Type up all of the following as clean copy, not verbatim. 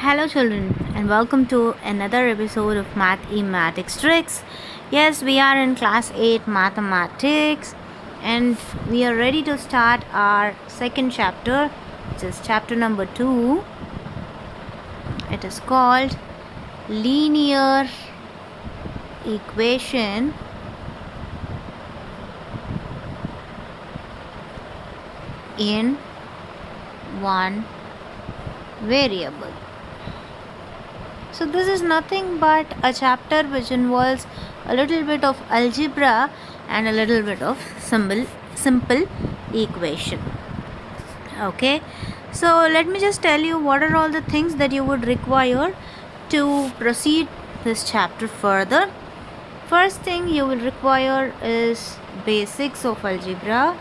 Hello, children, and welcome to another episode of Mathematics Tricks. Yes, we are in class 8 mathematics, and we are ready to start our second chapter, which is chapter number 2. It is called Linear Equation in One Variable. So this is nothing but a chapter which involves a little bit of algebra and a little bit of simple equation. Okay, so let me just tell you what are all the things that you would require to proceed this chapter further. First thing you will require is basics of algebra.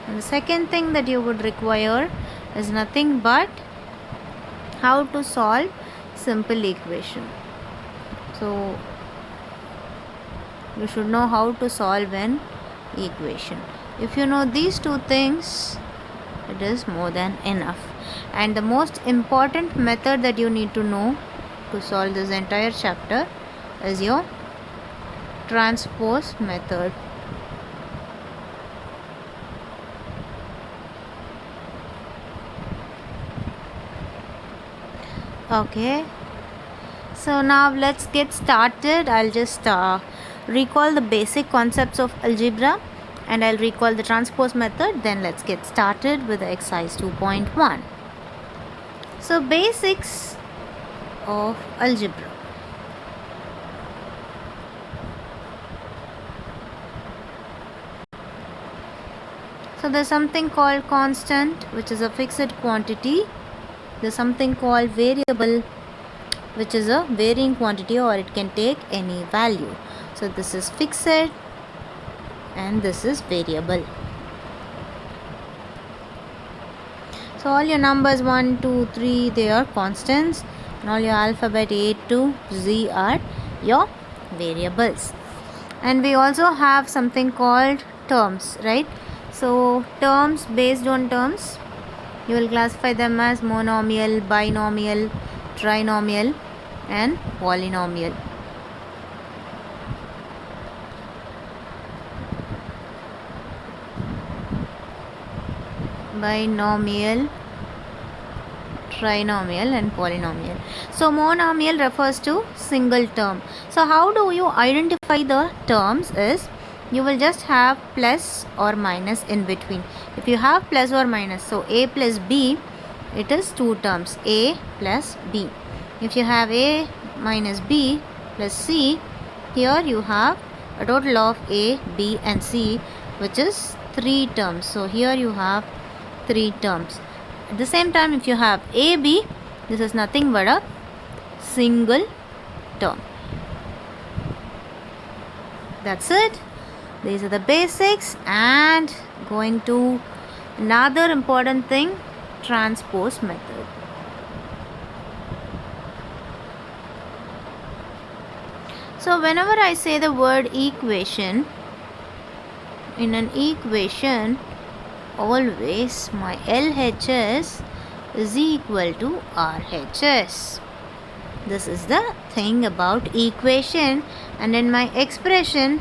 And the second thing that you would require is nothing but how to solve simple equation. So you should know how to solve an equation. If you know these two things, it is more than enough. And the most important method that you need to know to solve this entire chapter is your transpose method. Okay, so now let's get started. I'll just recall the basic concepts of algebra and I'll recall the transpose method. Then let's get started with the exercise 2.1. So basics of algebra. So there's something called constant, which is a fixed quantity. There's something called variable, which is a varying quantity, or it can take any value. So this is fixed and this is variable. So all your numbers 1, 2, 3, they are constants, and all your alphabet A to Z are your variables. And we also have something called terms, right? So terms, based on terms, you will classify them as monomial, binomial, trinomial and polynomial. Binomial, trinomial and polynomial. So monomial refers to single term. So how do you identify the terms is you will just have plus or minus in between. If you have plus or minus, so A plus B, it is two terms, A plus B. If you have A minus B plus C, here you have a total of A, B and C, which is three terms. So here you have three terms. At the same time, if you have A, B, this is nothing but a single term. That's it. These are the basics, and going to another important thing, transpose method. So whenever I say the word equation, in an equation, always my LHS is equal to RHS. This is the thing about equation, and in my expression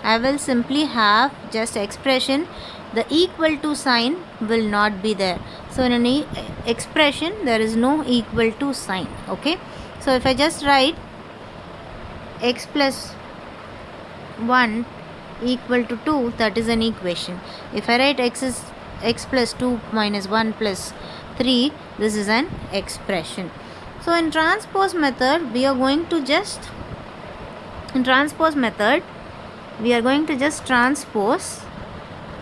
I will simply have just expression. The equal to sign will not be there. So in an expression there is no equal to sign. Okay, so if I just write x plus 1 equal to 2, that is an equation. If I write x plus 2 minus 1 plus 3, this is an expression. So in transpose method we are going to just transpose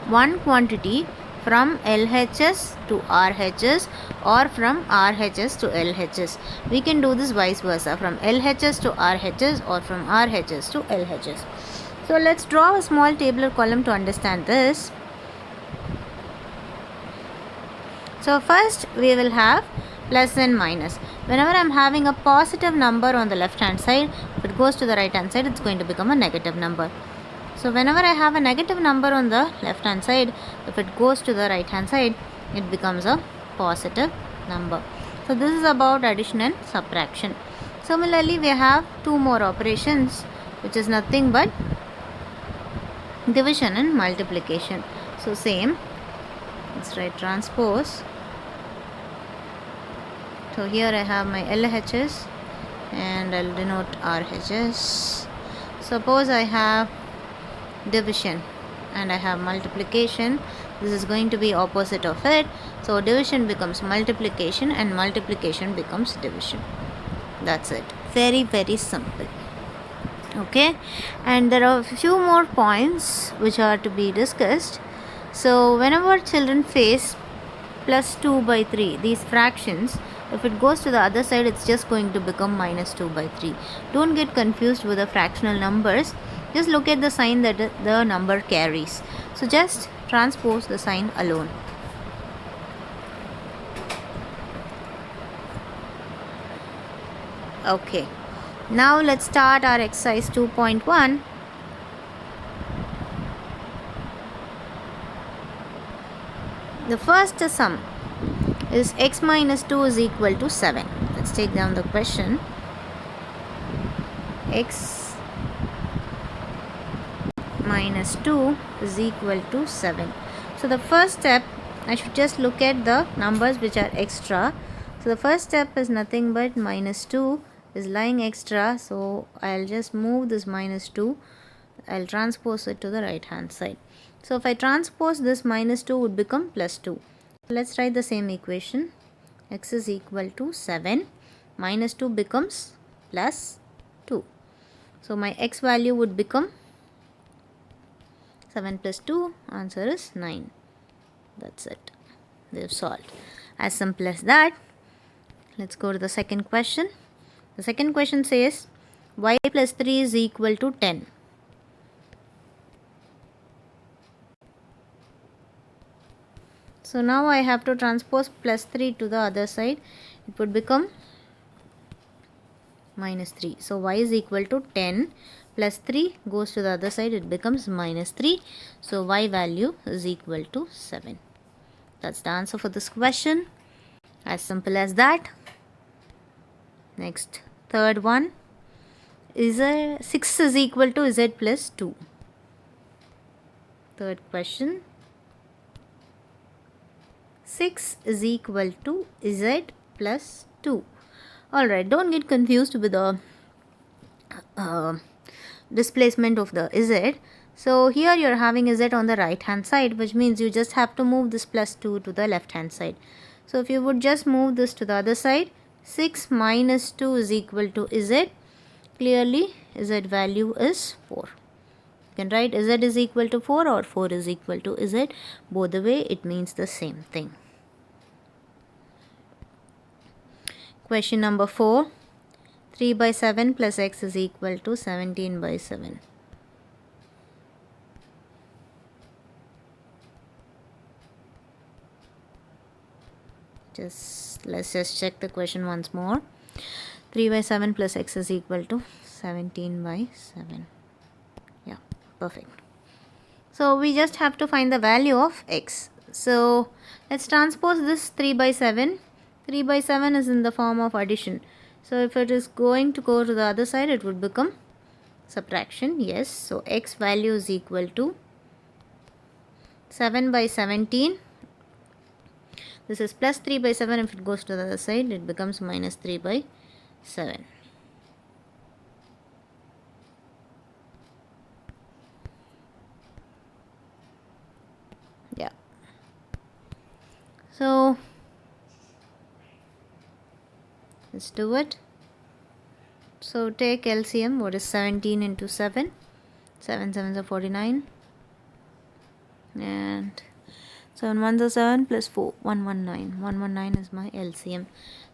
one quantity from LHS to RHS or from RHS to LHS. We can do this vice versa, from LHS to RHS or from RHS to LHS. So let's draw a small tabular column to understand this. So first we will have plus and minus. Whenever I am having a positive number on the left hand side, if it goes to the right hand side, it's going to become a negative number. So whenever I have a negative number on the left hand side, if it goes to the right hand side, it becomes a positive number. So this is about addition and subtraction. Similarly, we have two more operations, which is nothing but division and multiplication. So same, let's write transpose. So here I have my LHS and I'll denote RHS. Suppose I have division and I have multiplication. This is going to be opposite of it. So division becomes multiplication and multiplication becomes division. That's it. Very, very simple. Okay, and there are a few more points which are to be discussed. So whenever children face plus 2 by 3, these fractions, if it goes to the other side, it's just going to become minus 2 by 3. Don't get confused with the fractional numbers. Just look at the sign that the number carries. So just transpose the sign alone. Okay, now let's start our exercise 2.1. The first sum is x minus 2 is equal to 7. Let's take down the question. X minus 2 is equal to 7. So the first step, I should just look at the numbers which are extra. So the first step is nothing but minus 2 is lying extra. So I'll just move this minus 2. I'll transpose it to the right hand side. So if I transpose this, minus 2 would become plus 2. Let's write the same equation. X is equal to 7. Minus 2 becomes plus 2. So my x value would become 7 plus 2. Answer is 9. That's it. We've solved. As simple as that. Let's go to the second question. The second question says y plus 3 is equal to 10. So now I have to transpose plus 3 to the other side. It would become minus 3. So y is equal to 10 plus 3 goes to the other side. It becomes minus 3. So y value is equal to 7. That's the answer for this question. As simple as that. Next, third one. Is 6 is equal to z plus 2. Third question. 6 is equal to z plus 2. Alright, don't get confused with the displacement of the z. So here you are having z on the right hand side, which means you just have to move this plus 2 to the left hand side. So if you would just move this to the other side, 6 minus 2 is equal to z. Clearly z value is 4. You can write z is equal to 4 or 4 is equal to z. Both the way it means the same thing. Question number 4. 3 by 7 plus x is equal to 17 by 7. Let's just check the question once more. 3 by 7 plus x is equal to 17 by 7. Yeah, perfect. So we just have to find the value of x. So let's transpose this 3 by 7. 3 by 7 is in the form of addition. So if it is going to go to the other side, it would become subtraction. Yes. So x value is equal to 7 by 17. This is plus 3 by 7. If it goes to the other side, it becomes minus 3 by 7. Yeah. So let's do it. So take LCM. What is 17 into 7? 7 7s are 49. And 7 1s are 7 plus 4, 119. 119 is my LCM.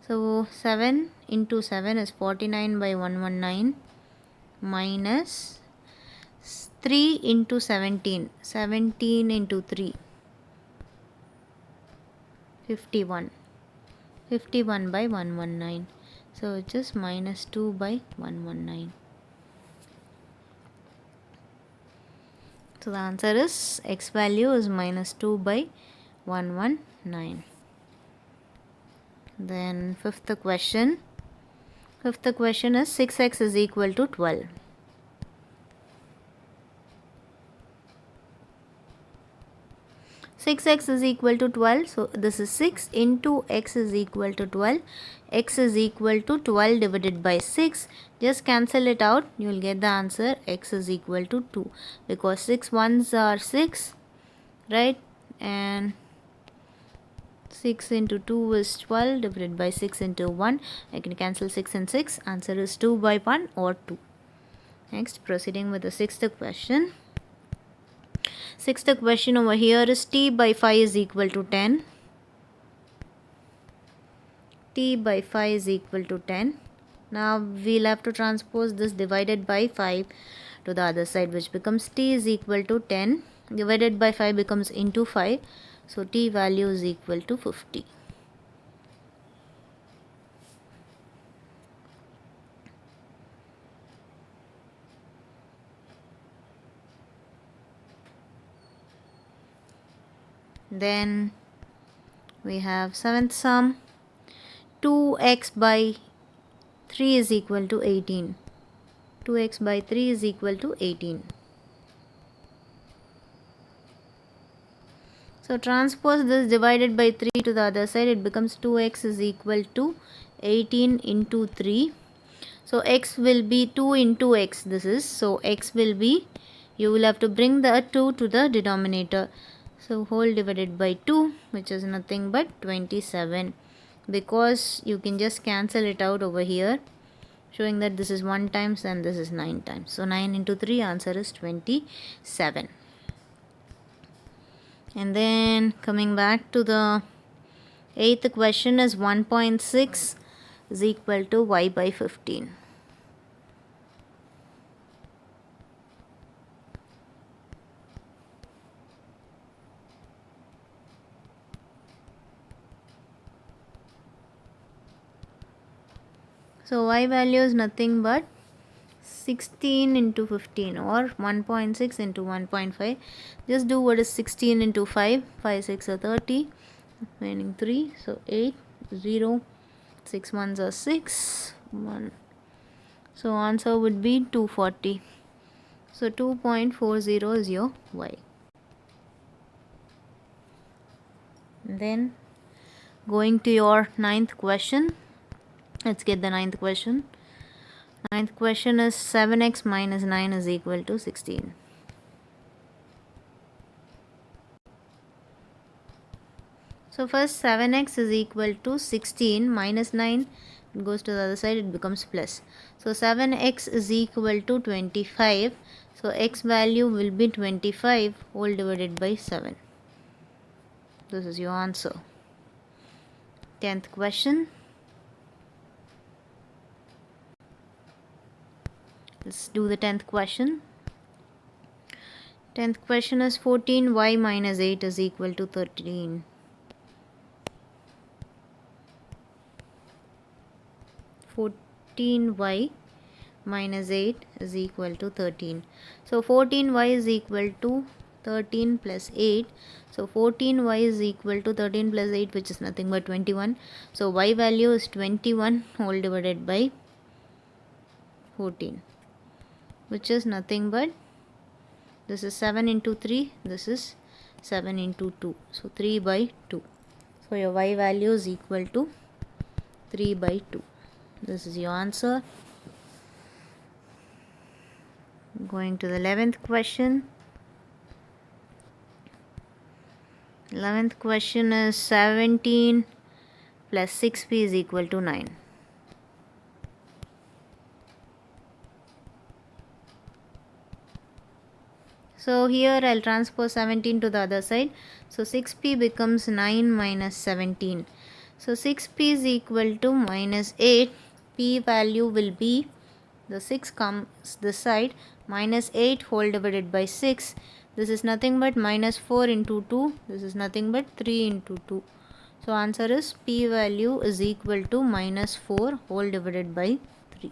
So 7 into 7 is 49 by 119 minus 3 into 17. 17 into 3. 51. 51 by 119. So it's just minus 2 by 119. So the answer is x value is minus 2 by 119. Then fifth question. Fifth question is 6x is equal to 12. Six x is equal to 12. So this is 6 into x is equal to 12. X is equal to 12 divided by 6. Just cancel it out. You will get the answer x is equal to 2. Because 6 ones are 6. Right? And 6 into 2 is 12 divided by 6 into 1. I can cancel 6 and 6. Answer is 2 by 1 or 2. Next, proceeding with the sixth question. Sixth question over here is t by 5 is equal to 10. T by 5 is equal to 10. Now we'll have to transpose this divided by 5 to the other side, which becomes t is equal to 10 divided by 5 becomes into 5. So t value is equal to 50. Then we have seventh sum. 2x by 3 is equal to 18. 2x by 3 is equal to 18. So transpose this divided by 3 to the other side. It becomes 2x is equal to 18 into 3. So x will be 2 into x. This is. So x will be, you will have to bring the 2 to the denominator. So whole divided by 2, which is nothing but 27. Because you can just cancel it out over here, showing that this is 1 times and this is 9 times. So 9 into 3, answer is 27. And then coming back to the eighth question is 1.6 is equal to y by 15. So y value is nothing but 16 into 15 or 1.6 into 1.5. Just do what is 16 into 5. 5 6 are 30. Remaining 3. So 8 0. 6 ones are 6. 1. So answer would be 240. So 2.40 is your y. And then going to your ninth question. Let's get the ninth question. Ninth question is 7x minus 9 is equal to 16. So first 7x is equal to 16 minus 9. It goes to the other side, it becomes plus. So 7x is equal to 25. So x value will be 25 whole divided by 7. This is your answer. 10th question. Let's do the 10th question. 10th question is 14y minus 8 is equal to 13. y minus 8 is equal to 13. So 14y is equal to 13 plus 8. So 14y is equal to 13 plus 8, which is nothing but 21. So y value is 21 whole divided by 14, which is nothing but, this is 7 into 3, this is 7 into 2. So 3 by 2. So your y value is equal to 3 by 2. This is your answer. Going to the 11th question. 11th question is 17 plus 6p is equal to 9. So here I'll transpose 17 to the other side. So 6p becomes 9 minus 17. So 6p is equal to minus 8. P value will be, the 6 comes this side, minus 8 whole divided by 6. This is nothing but minus 4 into 2. This is nothing but 3 into 2. So answer is P value is equal to minus 4 whole divided by 3.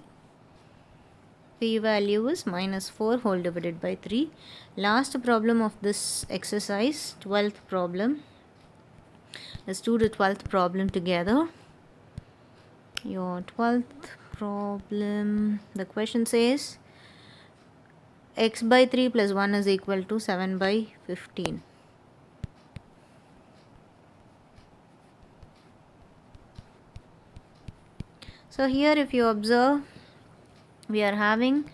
p-value is minus 4 whole divided by 3. Last problem of this exercise, 12th problem. Let's do the 12th problem together. Your 12th problem, the question says x by 3 plus 1 is equal to 7 by 15. So here if you observe, we are having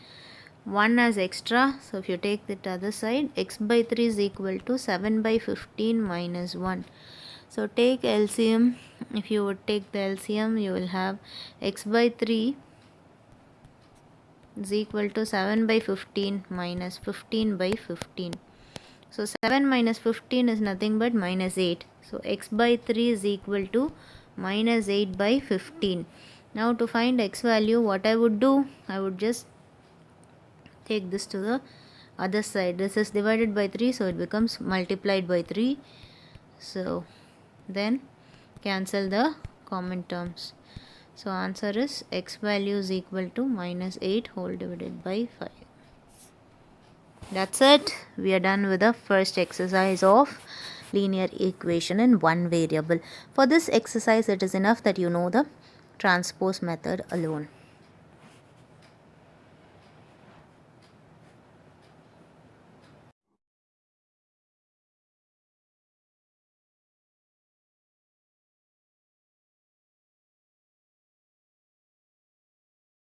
1 as extra. So if you take the other side, x by 3 is equal to 7 by 15 minus 1. So take LCM. If you would take the LCM, you will have x by 3 is equal to 7 by 15 minus 15 by 15. So 7 minus 15 is nothing but minus 8. So x by 3 is equal to minus 8 by 15. Now to find x value, what I would do, I would just take this to the other side. This is divided by 3, so it becomes multiplied by 3. So then cancel the common terms. So answer is x value is equal to minus 8 whole divided by 5. That's it. We are done with the first exercise of linear equation in one variable. For this exercise, it is enough that you know the transpose method alone.